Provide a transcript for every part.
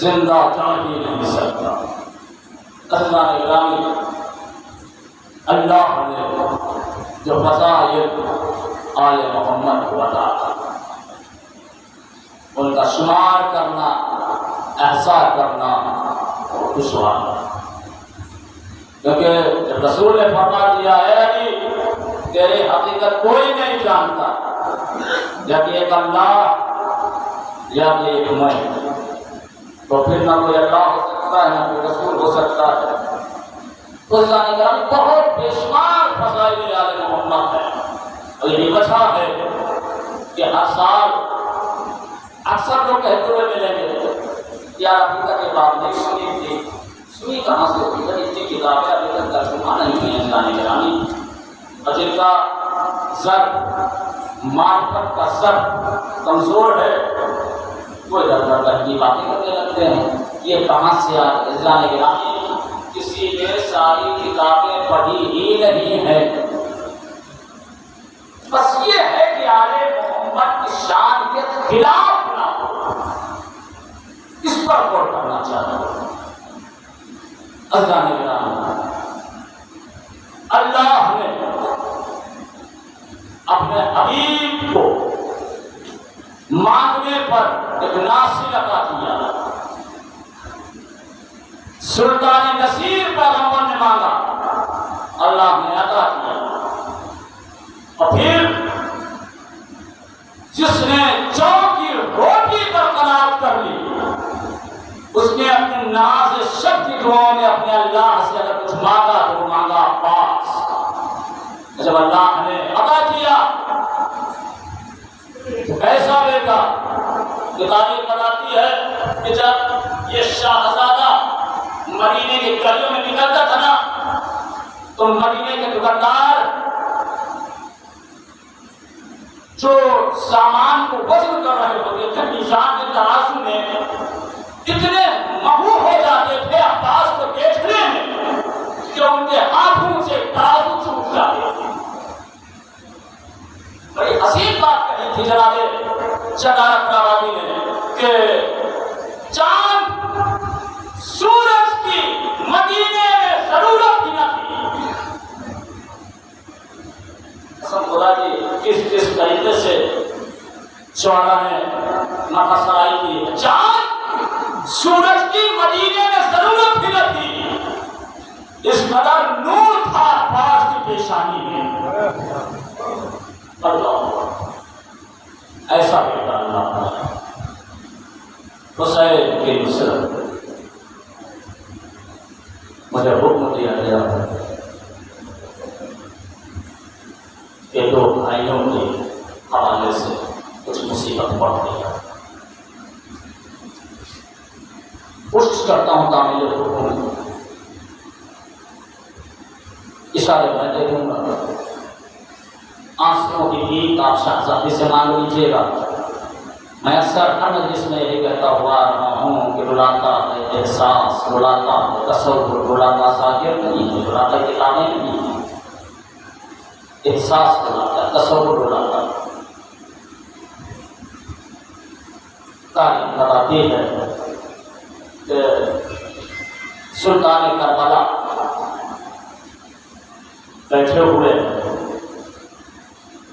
زندہ جا ہی نہیں سکتا۔ عزیزان گرامی، اللہ نے جو فضائل آل محمد کو عطا کیا، ان کا شمار کرنا، احصاء کرنا دشوار ہے، کیونکہ جب رسول نے فرما دیا ہے علی تیری حقیقت کوئی نہیں جانتا، یا کہ ایک اللہ یا کہ ایک میں، تو پھر نہ کوئی اللہ ہو سکتا ہے نہ کوئی رسول ہو سکتا ہے۔ تو جانے کا بہت بے شمار فضائل آل محمد ہے، اور یہی وجہ ہے کہ ہر سال اکثر لوگ کہتے ہوئے ملیں گے یا ابھی تک یہ بات نہیں سنی تھی، سنی کہاں سے ہوئی ہے؟ اتنی کتابیں ابھی تک ترجمہ نہیں ہیں جانے گرامی، اور جن کا سر معرفت کا سر کمزور ہے وہ ادھر ادھر کی باتیں کرنے لگتے ہیں۔ یہ کہاں سے جانے گرامی کسی نے ساری کتابیں پڑھی ہی نہیں ہے، بس یہ ہے کہ آل محمد کی شان کے خلاف نہ ہو، اس پر غور کرنا چاہتا۔ عزیزان گرامی، اللہ نے اپنے حبیب کو مانگنے پر ایک ناصر عطا کیا۔ سلطان نصیر پیغمبر نے مانگا، اللہ نے عطا کیا، اور پھر جس نے چوکی روٹی برقرار کر لی، اس نے اپنے ناز شب کی دعاؤں میں اپنے اللہ سے اگر کچھ مانگا تو وہ مانگا عباس۔ جب اللہ نے عطا کیا تو کیسا بیٹا؟ یہ تاریخ بتاتی ہے کہ جب یہ شاہزادہ مدینے کے گلیوں میں نکلتا تھا نا، تو مدینے کے دکاندار جو سامان کو وزن کر رہے ہوتے تھے میزان کے ترازو میں، اتنے مغرور ہو جاتے تھے عباس کو دیکھنے میں کہ ان کے ہاتھوں سے ترازو چھوٹ جاتے تھے۔ بڑی عظیم بات کہی تھی جناب چکارت راوی نے کہ چاند سورج کی مدینے میں ضرورت ہی نہ تھی۔ قسم خدا کی کس طریقے سے شعراء نے نفسرائی کی، چاند سورج کی مدینے میں ضرورت ہی نہ تھی، اس قدر نور تھا عباس کی پیشانی میں۔ اللہ ایسا بیٹا اللہ تعالیٰ حسین کی نصرت مجھے حکم دیا گیا کہ دو بھائیوں کے حوالے سے کچھ مصیبت پڑ گئی، کوشش کرتا ہوں تعمیل حکم، اشارے میں دیکھوں گا، آنسوں کی گیت آپ شہزادی سے مانگ لیجیے گا۔ میں اکثر ہر مجلس میں یہی کہتا ہوا رہا ہوں کہ رلاتا ہے احساس، رلاتا ہے تصور، رلاتا ذاکر نہیں ہے، رلاتا کتابیں نہیں ہیں، احساس رلاتا ہے، تصور رلاتا ہے۔ تاریخ بتاتی ہے کہ سلطان کربلا بیٹھے ہوئے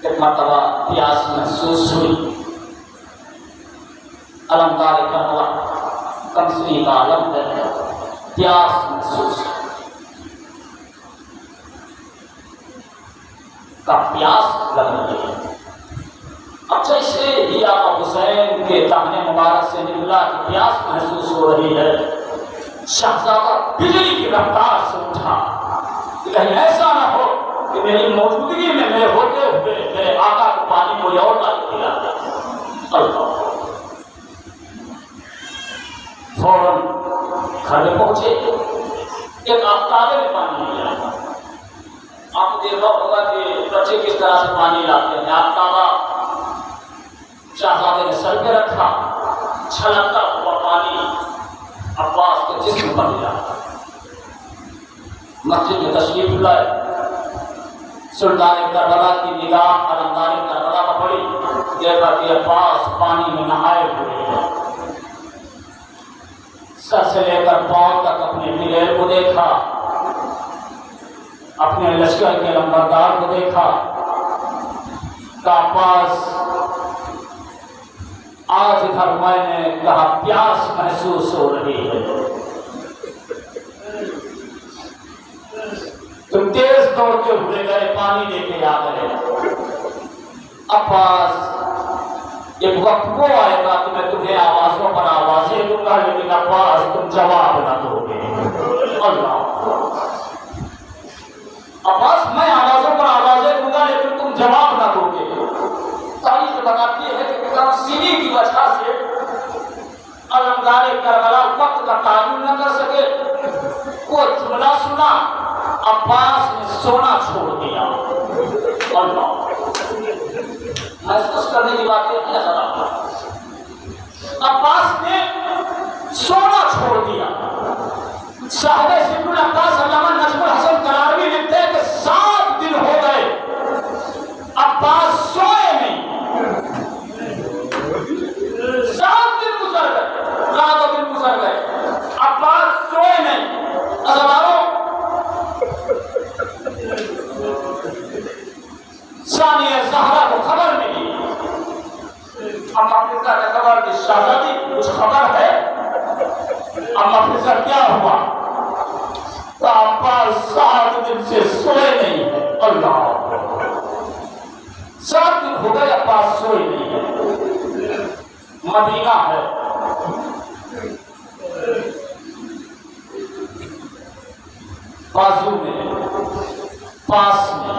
ایک مرتبہ پیاس محسوس ہوئی، علمدار کربلا کمسنی کا علم ہے، پیاس محسوس کا پیاس لگ رہی ہے۔ اب جیسے ہی آقا حسین کے دامن مبارک سے نکلا کہ پیاس محسوس ہو رہی ہے، شہزادہ بجلی کی رفتار سے اٹھا کہ کہیں ایسا نہ ہو کہ میری موجودگی میں میرے ہوتے ہوئے میرے آقا کو پانی کوئی اور لا کے پلا دے۔ اللہ فوراً گھر میں پہنچے، ایک آفتابے میں پانی لیا۔ آپ کو دیکھا ہوگا کہ بچے کس طرح سے پانی لاتے ہیں، آفتابہ شہزادے نے سر پہ رکھا، چھلکتا ہوا پانی عباس کے جسم پر ملا۔ مسجد میں تشریف لائے، سلطان کربلا کی نگاہ علمدار کربلا پر پڑی، دیکھا کہ عباس پانی میں نہائے ہوئے ہیں۔ سر سے لے کر پاؤں تک اپنے ملیر کو دیکھا، اپنے لشکر کے لمبردار کو دیکھا، عباس آج ادھر میں نے کہا پیاس محسوس ہو رہی ہے، تم تیز دوڑتے ہوئے گئے، پانی لے کے آ گئے۔ عباس ایک وقت وہ آئے گا کہ میں تمہیں آوازوں پر آوازیں دوں گا، لیکن عباس تم جواب نہ دو گے۔ اللہ عباس میں آوازوں پر آوازیں دوں گا لیکن تم جواب نہ دو گے۔ تاریخ بتاتی ہے کہ کم سینی کی وجہ سے علمدار کربلا وقت کا تعین نہ کر سکے، وہ جملہ سنا، عباس نے سونا چھوڑ دیا۔ اللہ محسوس کرنے کی باتیں ہیں ذرا، عباس نے سونا چھوڑ دیا۔ صاحب سند العباس علامہ نجم الحسن قراروی لکھتے ہیں کہ 7 دن ہو گئے عباس سوئے نہیں، 7 دن گزر گئے، رات و دن گزر گئے، عباس سوئے نہیں۔ عزیزانو، ثانیہ زہرا کو خبر ملی، اما فضا نے خبر دی شہزادی کچھ خبر ہے؟ اما فضا کیا ہوا؟ تو عباس 7 دن سے سوئے نہیں ہے۔ اللہ 7 دن ہو گئے عباس سوئے نہیں ہے۔ مدینہ ہے، بازو میں پاس میں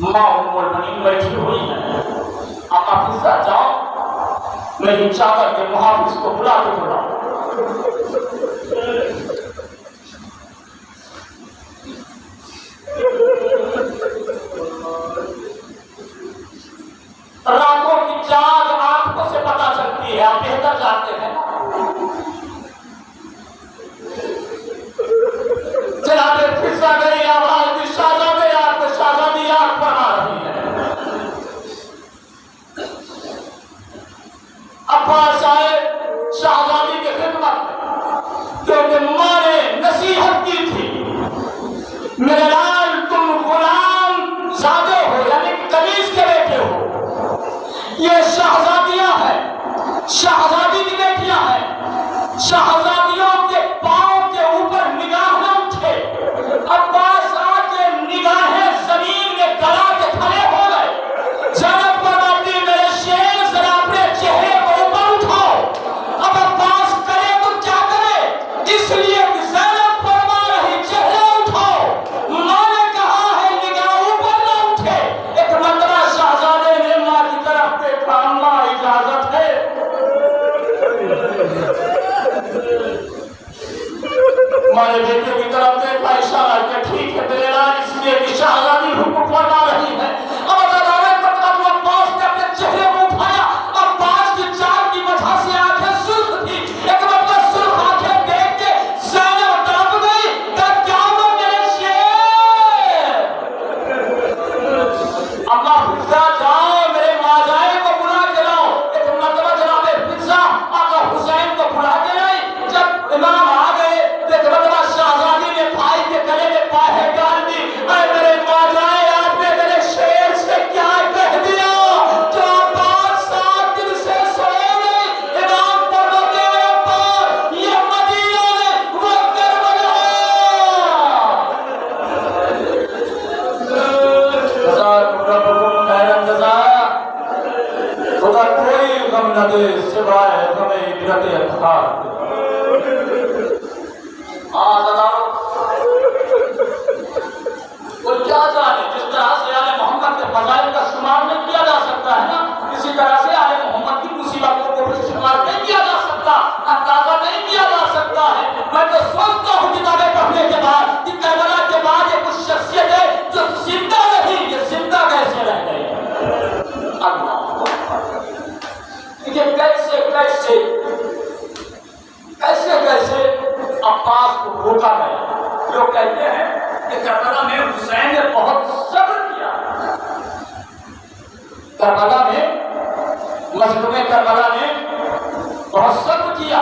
ماں ام المؤمنین بیٹھی ہوئی ہے۔ اما فضا جاؤ میری چادر کے محافظ کو بلا کے بلاؤ۔ راتوں کی جاگ آنکھوں سے پتہ چلتی ہے، آپ بہتر جانتے ہیں۔ جناب فضا گئی آواز دی شہزادے آپ کو، شہزادی آنکھ پر آ رہی ہے۔ عباس آئے شہزادی کی خدمت میں، کیونکہ ماں نے نصیحت کی تھی، میرے لال تم غلام زادے ہو، یعنی کہ کنیز کے بیٹے ہو، یہ شہزادیاں ہیں، شہزادی کی بیٹیاں ہیں، شہزادیوں کے پاؤں کے اوپر نگاہ نہ اٹھے۔ عباس آ کے نگاہیں زمین میں گلا کے کھڑے ہو گئے۔ زینب فرماتی میرے شیر ذرا اپنے چہرے کو اوپر اٹھاؤ۔ اب عباس کرے تو کیا کرے، اس لیے کہ زینب فرما رہی چہرے اٹھاؤ، ماں نے کہا ہے نگاہ اوپر نہ اٹھے۔ ایک مرتبہ شہزادے نے ماں کی طرف دیکھا، اماں اجازت ہے؟ ماں نے بیٹے کی طرف دیکھا، اشارہ کیا ٹھیک ہے تیرے لال، اس لیے کہ شہزادی حکم فرما رہی ہے۔ اب عدالت کا مطلب عباس نے اپنے چہرے کو اٹھایا، عباس کی چال کی وجہ سے آنکھیں سرخ تھی، ایک مطلب سرخ آنکھیں دیکھ کے زینب تڑپ گئی کہ کیا وہ میرے شیر؟ اما فضا جاؤ میرے ماجائے کو بلا کے لاؤ۔ ایک مرتبہ جناب فضا آقا حسین کو بلا کے لائی، جب امام آ گئے ایک مرتبہ شہزادی نے بھائی کے گلے میں باہیں ڈال دی، اے میرے ماجائے آپ نے میرے شیر سے کیا کہہ دیا جو عباس 7 دن سے سوئے نہیں؟ امام فرماتے ہیں عباس یہ مدینہ ہے، وہ کربلا جزاکم ربکم خیر الجزاء۔ خدا کوئی غم نہ دے سوائے غم عبرت اطہار۔ کوئی کیا جانے، جس طرح سے آل محمد کے فضائل کا شمار نہیں کیا جا سکتا ہے نا، اسی طرح سے آل محمد کی مصیبتوں کو بھی شمار نہیں کیا جا سکتا، اندازہ نہیں کیا جا سکتا ہے۔ میں تو سوچتا ہوں کتابیں پڑھنے کے بعد کہ کربلا کے بعد یہ کچھ شخصیت ہے جو زندہ نہیں، یہ زندہ کیسے رہ گئی؟ اللہ یہ کیسے عباس کو روکا گیا۔ لوگ کہتے ہیں کہ کربلا میں حسین نے بہت صبر کیا، کربلا میں مظلوم کربلا نے بہت صبر کیا،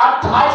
28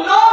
9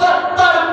70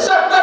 70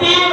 3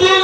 3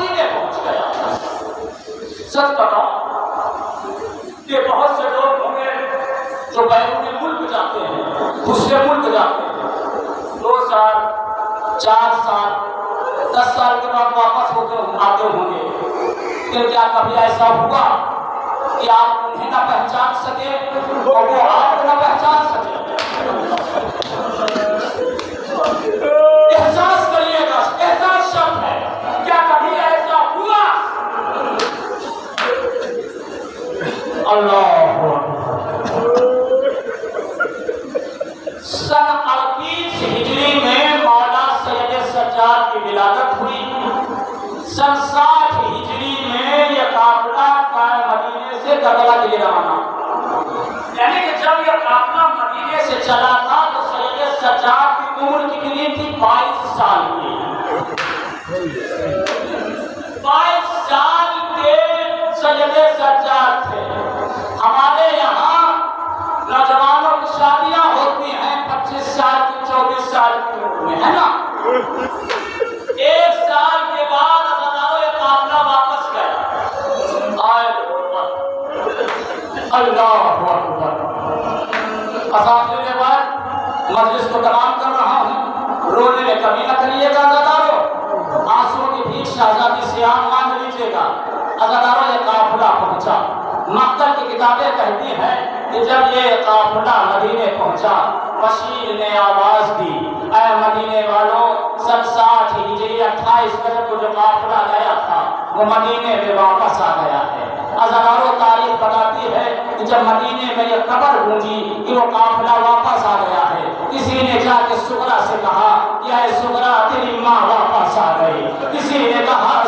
مدینے پہنچ گیا۔ سچ بتاؤ کہ بہت سے لوگ ہوں گے جو بیرون ملک جاتے ہیں، دوسرے ملک جاتے ہیں، 2 سال 4 سال 10 سال کے بعد واپس آتے ہوں گے، پھر کیا کبھی ایسا ہوا کہ آپ انہیں نہ پہچان سکے اور وہ آپ کو نہ پہچان سکے؟ احساس کریے گا، احساس شرط ہے، کیا کبھی ایسا ہوا؟ اللہ سن 38 ہجری میں مولا سید سجاد کی ولادت ہوئی۔ سن 60 ہجری میں یہ قافلہ مدینے سے کربلا کے لیے روانہ، یعنی کہ جب یہ قافلہ مدینے سے چلا تھا تو سید سجاد کی عمر کتنی تھی؟ 22 سال کی۔ 22 سال کے سید سجاد تھے۔ ہمارے یہاں نوجوانوں کی شادیاں ہوتی ہیں 25 سال کی 24 سال کی عمر میں، ہے نا؟ 1 سال کے بعد یہ قافلہ واپس گیا۔ اللہ اکبر۔ اساتذہ کے بعد مجلس کو تمام کر رہا ہوں، رونے میں کمی نہ کریے گا عزادارو، آنسوں کی بھیک شہزادی سے آپ مانگ لیجیے گا۔ عزادارو یہ قافلہ پہنچا۔ مقتل کی کتابیں کہتی ہیں کہ جب یہ قافلہ مدینے پہنچا، بشیر نے آواز دی، اے مدینے والوں، سن 60 ہجری 28 رجب کو جو قافلہ گیا تھا وہ مدینے میں واپس آ گیا ہے۔ ہزاروں تاریخ بتاتی ہے کہ جب مدینے میں یہ خبر گونجی کہ وہ قافلہ واپس آ گیا ہے، کسی نے جا کے سغرا سے کہا کہ اے سغرا تیری ماں واپس آ گئی، کسی نے کہا